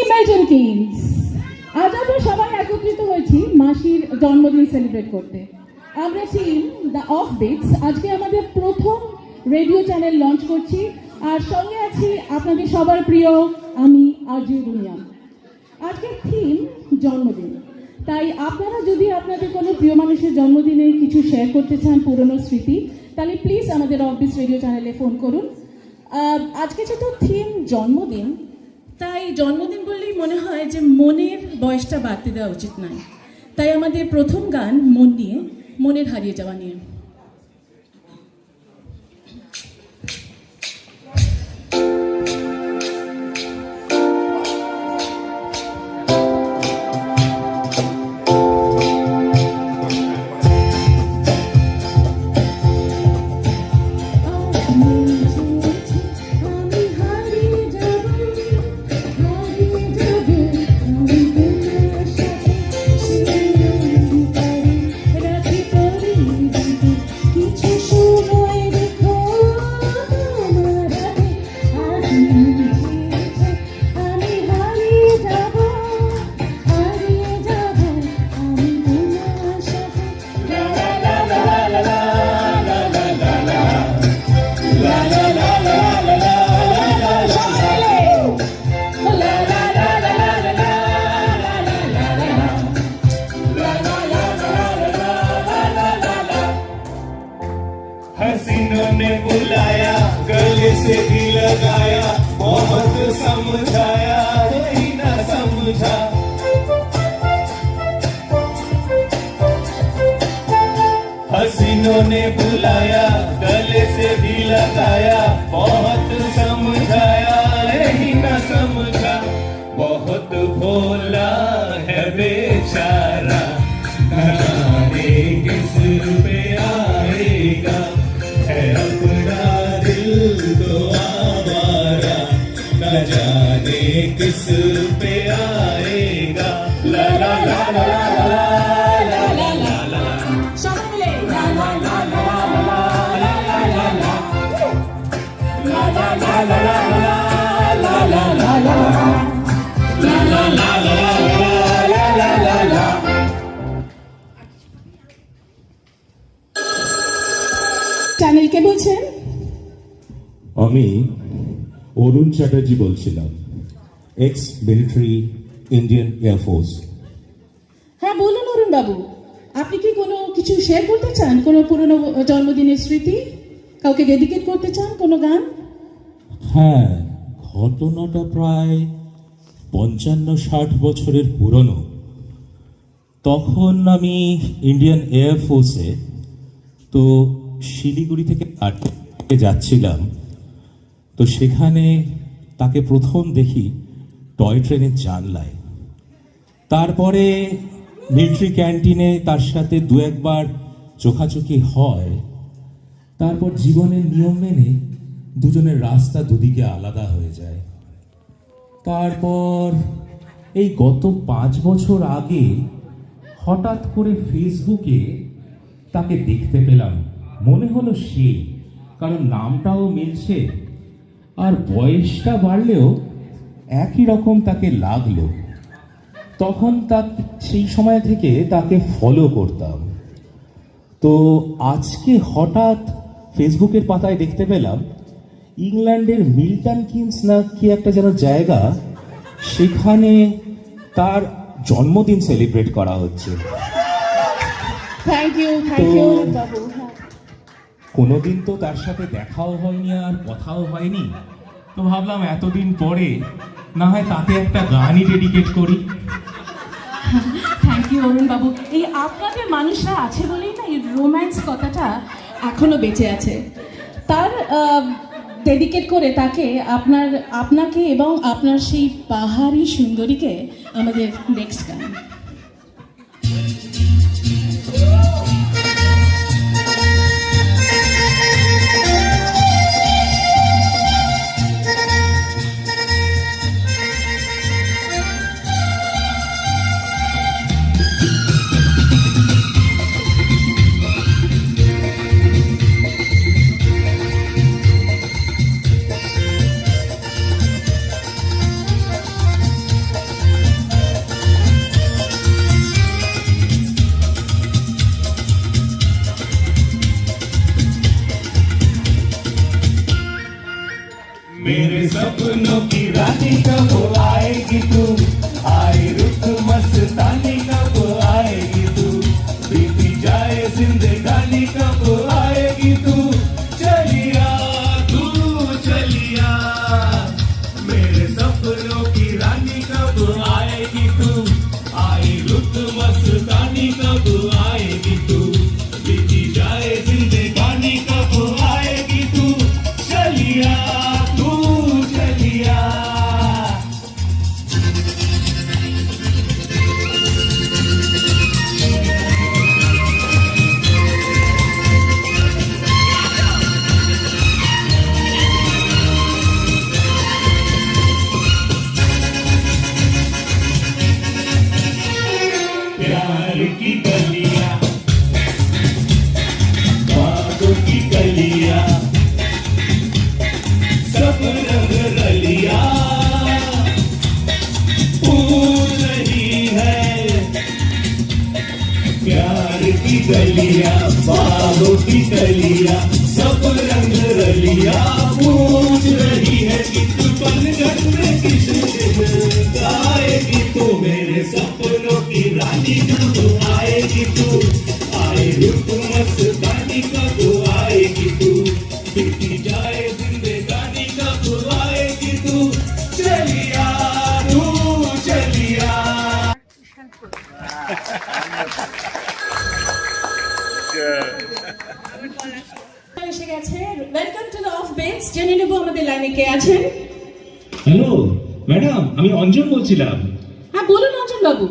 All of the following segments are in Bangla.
ইমেজিন কিংস, আজ আমরা সবাই একত্রিত হয়েছি মাসির জন্মদিন সেলিব্রেট করতে। আমরা টিম দ্য অফ বিটস আজকে আমাদের প্রথম রেডিও চ্যানেল লঞ্চ করছি, আর সঙ্গে আছি আপনাদের সবার প্রিয় আমি আরজে দুনিয়া। আজকের থিম জন্মদিন, তাই আপনারা যদি আপনাদের কোনো প্রিয় মানুষের জন্মদিনে কিছু শেয়ার করতে চান পুরনো স্মৃতি, তাহলে প্লিজ আমাদের অফ বিটস রেডিও চ্যানেলে ফোন করুন। আজকে যেহেতু থিম জন্মদিন, তাই জন্মদিন বললেই মনে হয় যে মনের বয়সটা বাড়তে দেওয়া উচিত নয়। তাই আমাদের প্রথম গান মন নিয়ে, মনের হারিয়ে যাওয়া নিয়ে। हसीनों ने बुलाया, गले से भी लगाया, मोहब्बत समझाया, कोई ना समझा। हसीनों ने बुलाया, गले से भी लगाया, बहुत समझाया, यही ना समझा। बहुत भोला है बेचारा, न जाने किस पे आएगा, है अपना दिल तो आवारा, न जाने किस पे आएगा। ला ला ला ला ला ला ला ला ला, সবাই মিলে লা লা লা লা লা লা লা লা লা লা লা লা লা লা লা লা লা, লা লা লা লা লা লা লা লা। চ্যানেল কে বলছেন? আমি অরুণ চ্যাটার্জি বলছিলাম, এক্স মিলিটারি, ইন্ডিয়ান এয়ারফোর্স। হ্যাঁ বলুন অরুণ বাবু, আপনি কি কোনো কিছু শেয়ার করতে চান? কোনো পুরনো জন্মদিনের স্মৃতি কাউকে ডেডিকেট করতে চান, কোনো গান? হ্যাঁ, ঘটনাটা প্রায় ৫৫-৬০ বছরের পুরনো। তখন আমি ইন্ডিয়ান এয়ারফোর্সে, তো শিলিগুড়ি থেকে আটকে যাচ্ছিলাম, তো সেখানে তাকে প্রথম দেখি টয় ট্রেনের জানলায়। তারপরে মিলিটারি ক্যান্টিনে তার সাথে দু একবার চোখাচোখি হয়। তারপর জীবনের নিয়ম মেনে দুজনের রাস্তা দুদিকে আলাদা হয়ে যায়। তারপর এই গত ৫ বছর আগে হঠাৎ করে ফেসবুকে তাকে দেখতে পেলাম। মনে হলো সেই, কারণ নামটাও মিলছে আর বয়সটা বাড়লেও একই রকম তাকে লাগলো। তখন সেই সময় থেকে তাকে ফলো করতাম। তো আজকে হঠাৎ ফেসবুকের পাতায় দেখতে পেলাম ইংল্যান্ডের মিল্টন কিনস না কি একটা যেন জায়গা, সেখানে তার জন্মদিন সেলিব্রেট করা হচ্ছে। থ্যাংক ইউ অরুণ বাবু। কোনোদিন তো তার সাথে দেখাও হয়নি আর কথাও হয়নি, তো ভাবলাম এতদিন পরে না হয় তাকে একটা গানই ডেডিকেট করি। থ্যাংক ইউ অরুণ বাবু। এই আপনাদের মানুষরা আছে বলেই না এই রোম্যান্স কথাটা এখনো বেঁচে আছে। তার ডেডিকেট করে তাকে, আপনাকে এবং আপনার সেই পাহাড়ি সুন্দরীকে আমাদের নেক্সট গান। रानी कब आएगी तू आई रुत मस्तानी कब आएगी तू बीती जाए जिंदगानी कब आएगी तू चलिया तू चलिया प्यार की गलियां बातों की गलियां सब रंग रलिया फूल रही है प्यार की गलियां बातों की गलियां सब रंग रलिया पूछ रही है कि तू पलगट में किस दिन गाएगी तू मेरे सपनों की रानी कब आएगी तू आए रुत मस्तानी कब आएगी तू बीती जाए जिंदगानी कब आएगी तू चलिया तू चलिया এসে গেছে welcome to the off bench জেনে নেব আমাদের লাইনে কে আছেন হ্যালো ম্যাডাম আমি অঞ্জন বলছিলাম হ্যাঁ বলুন অঞ্জন বাবু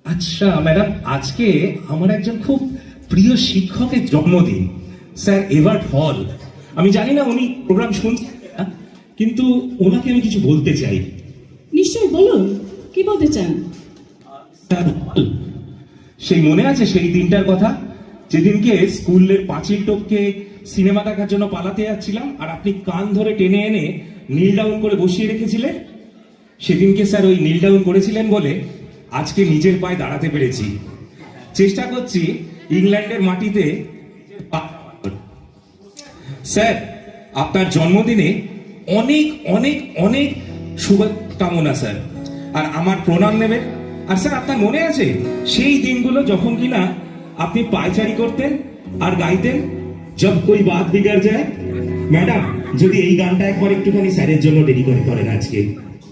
আচ্ছা ম্যাডাম আজকে আমার একজন খুব প্রিয় শিক্ষকের জন্মদিন স্যার এভার্ট হল আমি জানি না উনি প্রোগ্রাম শুনছেন কিনা, কিন্তু ওনাকে আমি কিছু বলতে চাই নিশ্চয়ই বলুন কি বলতে চান স্যার হল সেই মনে আছে সেই দিনটার কথা যেদিনকে স্কুলের পাঁচিল টপকে সিনেমা দেখার জন্য পালাতে যাচ্ছিলাম আর আপনি কান ধরে টেনে এনে নীল ডাউন করে বসিয়ে রেখেছিলেন সেদিনকে স্যার ওই নীল ডাউন করেছিলেন বলে আজকে নিজের পায়ে দাঁড়াতে পেরেছি চেষ্টা করছি ইংল্যান্ডের মাটিতে স্যার আপনার জন্মদিনে অনেক অনেক অনেক শুভকামনা স্যার আর আমার প্রণাম নেবেন আর স্যার আপনার মনে আছে সেই দিনগুলো যখন কিনা আপনি পায়চারি করতেন আর গাইতেন জব কোই বাত বিগড় যায় ম্যাডাম যদি এই গানটা একবার একটুখানি স্যারের জন্য ডেডিকেট করেন আজকে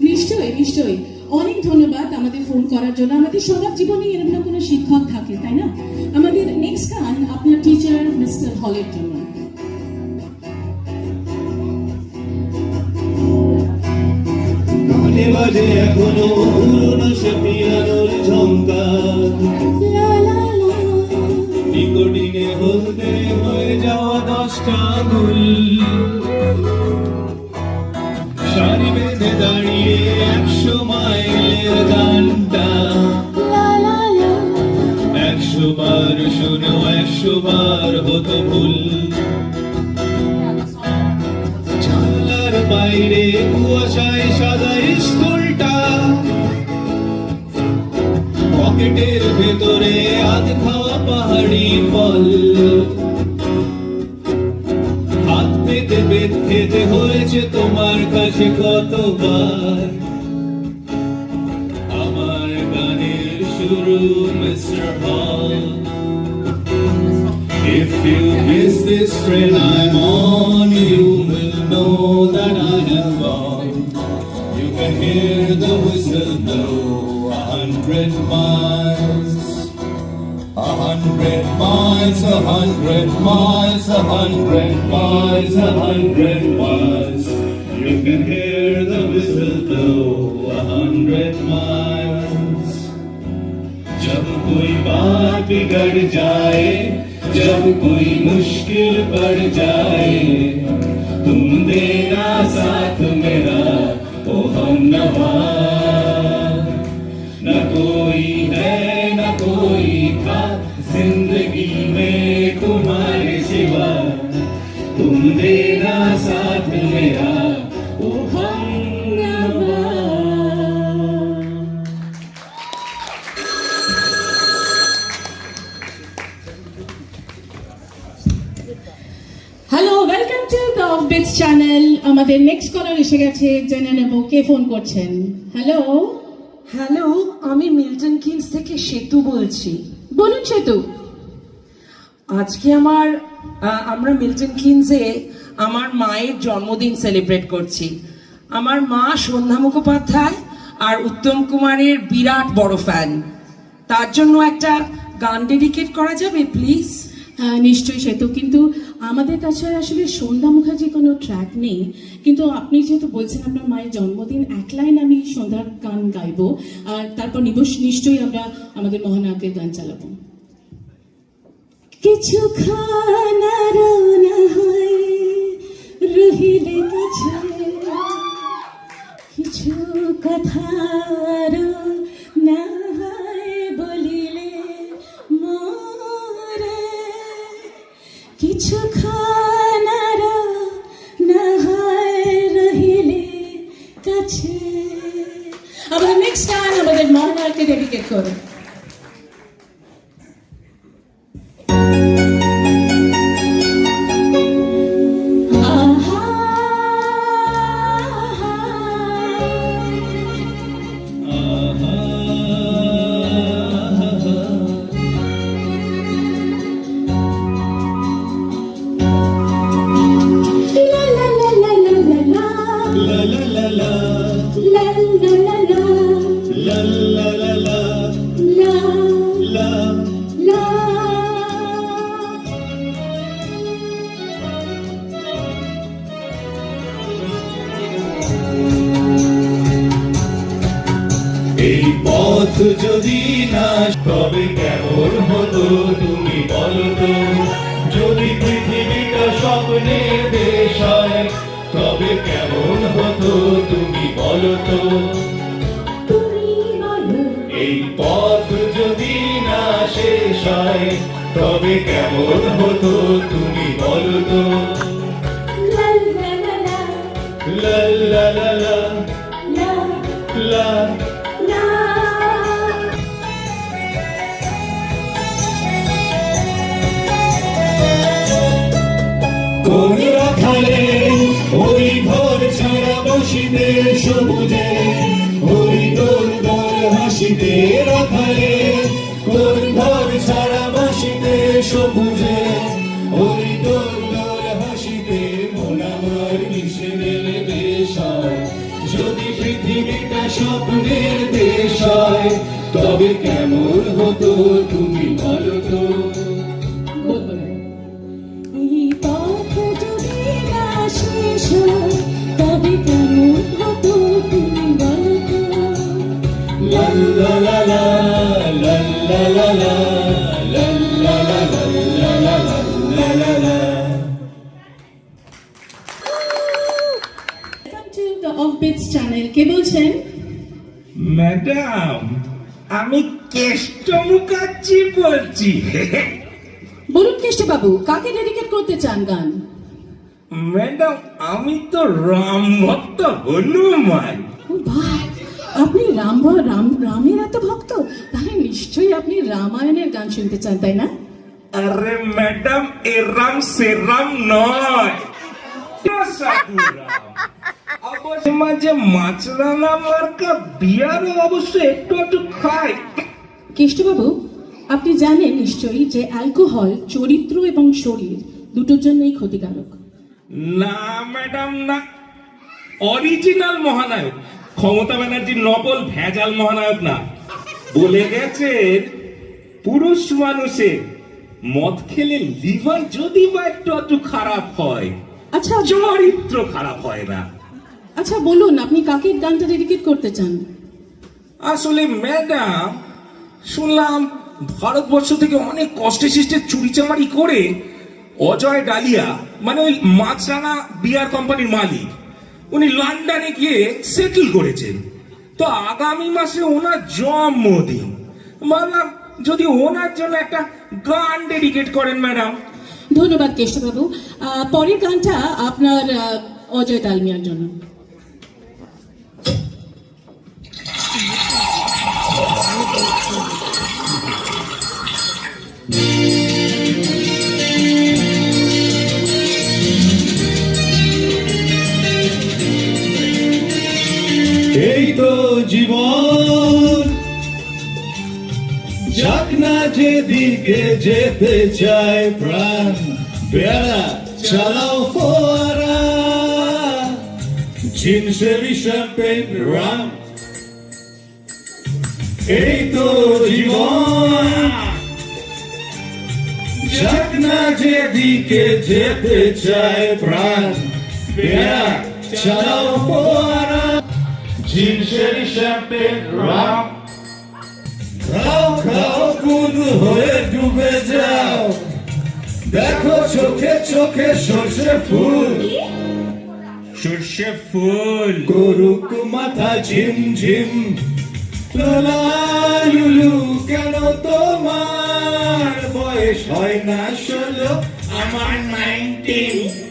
নিশ্চয়ই নিশ্চয়ই অনেক ধন্যবাদ আমাদের ফোন করার জন্য আমাদের সবার জীবনে এরকম কোনো শিক্ষক থাকে তাই না আমাদের নেক্সট গান আপনার টিচার মিস্টার হলের জন্য গানে বাজে এখনো পুরনো সে পিয়ানোর ঝংকার নিকটিনে হলদে হয়ে যাওয়া 10টা আঙুল সারি বেঁধে দাঁড়িয়ে 100 মাইলের গানটা 100 বার শুনো 100 বার হতো ভুল জানলার বাইরে কুয়াশায় সাদা স্কুলটা পকেটের ভেতরে আধ খাওয়া পাহাড়ি ফল হাত পেতে খেতে হয়েছে তোমার কাছে কতবার আমার গানের শুরু মিস্টার হল If you miss this train I'm on, you will know that I have gone. You can hear the whistle blow 100 miles. 100 miles, 100 miles, 100 miles, 100 miles. You can hear the whistle blow 100 miles. जब कोई बात बिगड़ जाए जब कोई मुश्किल पड़ जाए तुम देना साथ मेरा ओ हमनवा न कोई है न कोई था जिंदगी में तुम्हारे सिवा तुम देना साथ मेरा ओ हमनवा hello welcome to the off bench channel আমাদের নেক্সট কলার এসে গেছে জেনে নেব কে ফোন করছেন হ্যালো হ্যালো আমি মিল্টন কিনস থেকে সেতু বলছি বলুন সেতু আজকে আমরা মিল্টন কিনসে আমার মায়ের জন্মদিন সেলিব্রেট করছি আমার মা সন্ধ্যা মুখোপাধ্যায় আর উত্তম কুমারের বিরাট বড় ফ্যান। তার জন্য একটা গান ডেডিকেট করা যাবে প্লিজ? হ্যাঁ নিশ্চয়ই, সে তো, কিন্তু আমাদের কাছে আসলে সন্ধ্যা মুখার্জির কোনো ট্র্যাক নেই। কিন্তু আপনি যেহেতু বলছেন আপনার মায়ের জন্মদিন, এক লাইন আমি সন্ধ্যার গান গাইবো, আর তারপর নিশ্চয়ই আমরা আমাদের মহানায়কের গান চালাবো। কিছু খানার না হয় রহিলে কাছে, কিছু কথার না হয় বলিলে মোরে, কিছু খানার না হয় রহিলে কাছে। আবার নেক্সট টাইম আমাদের মহানায়ককে ডেডিকেট করো। এই পথ যদি না তবে কেমন হতো তুমি বলো তো, যদি পৃথিবীটা স্বপ্নের দেশ হয় তবে কেমন হতো তুমি বলো তো। এই পথ যদি না শেষ হয় তবে কেমন হতো তুমি বলো তো। লা লা লা লা লা কোন রাখালে ওই ঘর ছাড়া বসিতে সবুজে, ওই দোল দোল হাসিতে রাখালে কোন ঘর ছাড়া বসিতে সবুজে, ওই দোল দোল হাসিতে মন আমার মিশে গেলে বেশ হয়। যদি পৃথিবীটা স্বপ্নের দেশ হয় তবে কেমন হতো তুমি বলো তো। এই পথ যদি না শেষ হয় তবে কেমন হতো তুমি বলো তো। লা লা লা লা লা লা লা লা লা লা লা লা লা লা লা লা। Welcome to the Offbeats channel. কে বলছেন? ম্যাডাম, আমি কেষ্ট মুখার্জি বলছি। বলুন কেষ্টবাবু, কাকে ডেডিকেট করতে চান গান? ম্যাডাম, আমি তো রাম ভক্ত হনুমান। ও বাহ, আপনি রামের এত ভক্ত, তাহলে নিশ্চয়ই আপনি রামায়ণের গান শুনতে চান, তাই না? আরে ম্যাডাম, এ রাম সে রাম নয়, সাধু রাম। অবশ্য মাঝে মাছরানা মার্কা বিয়ারও অবশ্য একটু একটু খাই। কেষ্টবাবু, আপনি জানেন নিশ্চয়ই যে অ্যালকোহল চরিত্র এবং শরীর দুটোর জন্যই ক্ষতিকারক। না ম্যাডাম না, অরিজিনাল মহানায়ক ক্ষমতা ব্যানার্জির নকল ভেজাল মহানায়ক না। বলে গেছেন পুরুষ মানুষের মদ খেলে লিভার যদি বা একটু একটু খারাপ হয়, আচ্ছা চরিত্র খারাপ হয় না। আচ্ছা বলুন, আপনি কাকে গানটা ডেডিকেট করতে চান? আসলে ম্যাডাম, শুনলাম ভারতবর্ষ থেকে অনেক কষ্টে সৃষ্টে চুরিচামারি করে অজয় ডালিয়া, মানে ওই মাছরাঙা বিয়ার কোম্পানির মালিক, উনি লন্ডনে গিয়ে সেটেল করেছেন। তো আগামী মাসে ওনার জন্মদিন, ভাবলাম যদি ওনার জন্য একটা গান ডেডিকেট করেন ম্যাডাম। ধন্যবাদ কেষ্টবাবু। পরের গানটা আপনার অজয় ডালমিয়ার জন্য। এই তো জীবন, যাক না যেদিকে যেতে চায় প্রাণ, বেড়া চালাও ফোয়ারা, জিন শেরি শ্যাম্পেন রাম এই তো জীবন যাক না যেদিকে যেতে চায় প্রাণ বেড়া চালাও ফোয়ারা জিন শেরি শ্যাম্পেন রাম খাও খাও গুদ হয়ে ডুবে যাও দেখো চোখে চোখে সর্ষে ফুল সর্ষে ফুল করুক মাথা ঝিম ঝিম লুলু কেন তোমার বয়স হয় না 16 আমার 19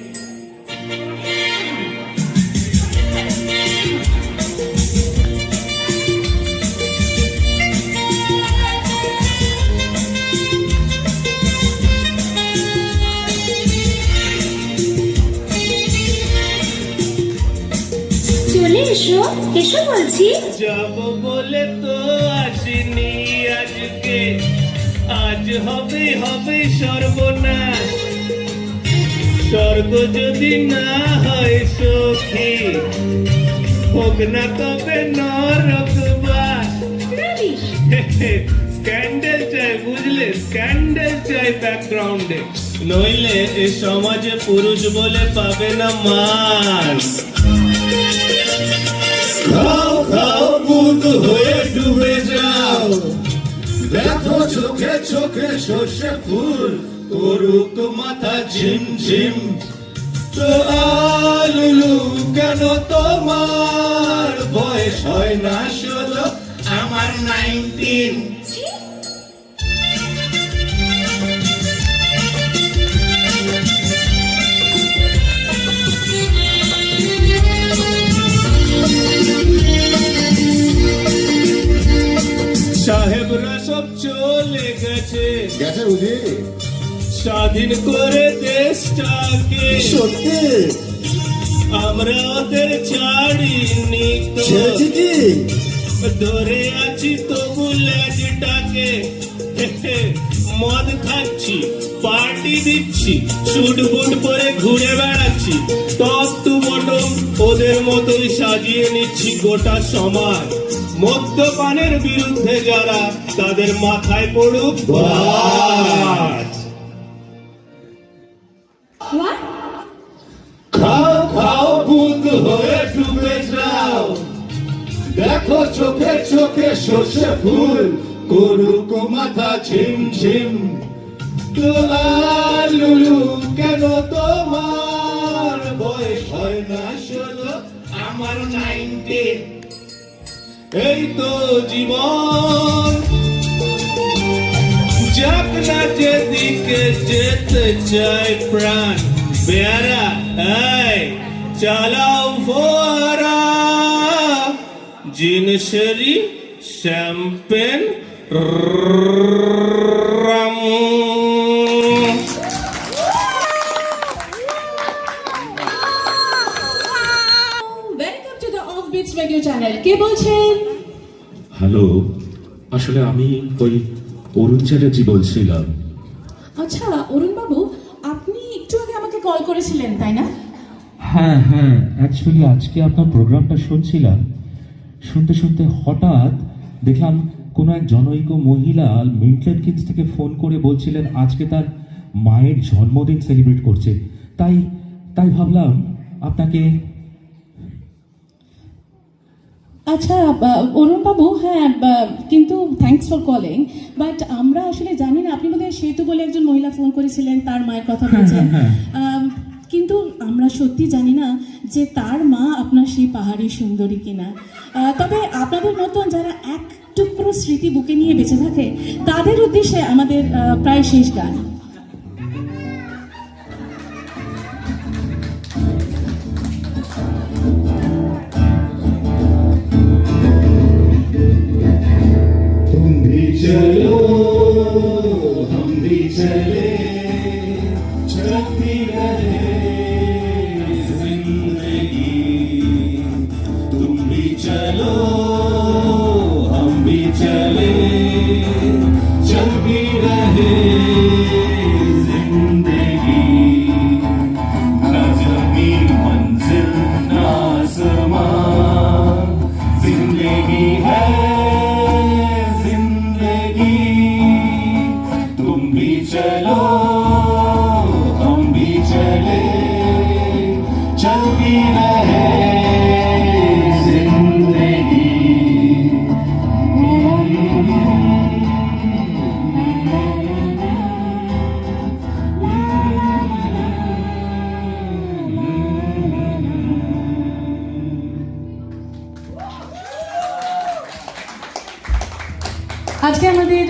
চলে এসো এসো বলছি। যাব বলে তো আসিনি আজকে আজ হবে হবে সর্বনাশ স্বর্গ যদি না হয় সখী হোক না তবে নরকবাস রাবিশ। স্ক্যান্ডেল চাই বুঝলে স্ক্যান্ডেল চাই ব্যাকগ্রাউন্ডে নইলে এ সমাজে পুরুষ বলে পাবে না মান খাও খাও বুদ হয়ে ডুবে যাও দেখো চোখে চোখে সর্ষে ফুল করুক মাথা ঝিম ঝিম তো আলুলু কেন তোমার বয়স হয় না 16 আমার 19 সাহেবরা সব চলে গেছে গেছে বুঝি স্বাধীন করে দেশটাকে সত্যি আমরা ওদের ছাড়িনি তো ছেড়েছি কি ধরে আছি তবু লেজটাকে মদ খাচ্ছি পার্টি দিচ্ছি শুট বুট পরে ঘুরে বেড়াচ্ছি টপ টু বটম ওদের মতোই সাজিয়ে নিচ্ছি গোটা সমাজ মদ্যপানের বিরুদ্ধে যারা তাদের মাথায় পড়ুক বাজ। What? খাও খাও বুদ হয়ে ডুবে যাও দেখো চোখে চোখে সর্ষে ফুল করুক মাথা ঝিম ঝিম লুলু কেন তোমার বয়স হয় না 16 আমার 19 এই তো জীবন যাক না যেদিকে যেতে চায় প্রাণ বেয়ারা এই চালাও ফোয়ারা gin sherry champagne rum welcome to the offbeats radio channel. কে বলছেন? হ্যালো, আসলে আমি ওই অরুণ চ্যাটার্জি বলছিলাম। আচ্ছা অরুণ বাবু, আপনি একটু আগে আমাকে কল করেছিলেন তাই না? হ্যাঁ হ্যাঁ, অ্যাকচুয়ালি আজকে আপনার প্রোগ্রামটা শুনছিলাম, শুনতে শুনতে হঠাৎ দেখলাম কোনো এক জনৈক মহিলা মিন্টলেট কিডস থেকে ফোন করে বলছিলেন আজকে তার মায়ের জন্মদিন সেলিব্রেট করছে। তাই তাই ভাবলাম আপনাকে। আচ্ছা অরুণ বাবু, হ্যাঁ কিন্তু থ্যাঙ্কস ফর কলিং, বাট আমরা আসলে জানি না আপনি বোধহয় সেতু বলে একজন মহিলা ফোন করেছিলেন, তার মায়ের কথা বলছেন, কিন্তু আমরা সত্যি জানি না যে তার মা আপনার সেই পাহাড়ি সুন্দরী কিনা। তবে আপনাদের মতন যারা এক টুকরো স্মৃতি বুকে নিয়ে বেঁচে থাকে তাদের উদ্দেশ্যে আমাদের প্রায় শেষ গান। तुम भी चलो हम भी चले चलती रहे जिंदगी तुम भी चलो हम भी चले चलती रहे जिंदगी न जमीन मंजिल ना आसमान रही है जिंदगी तुम भी चलो हम भी चले चलती रहे जिंदगी আজকে আমাদের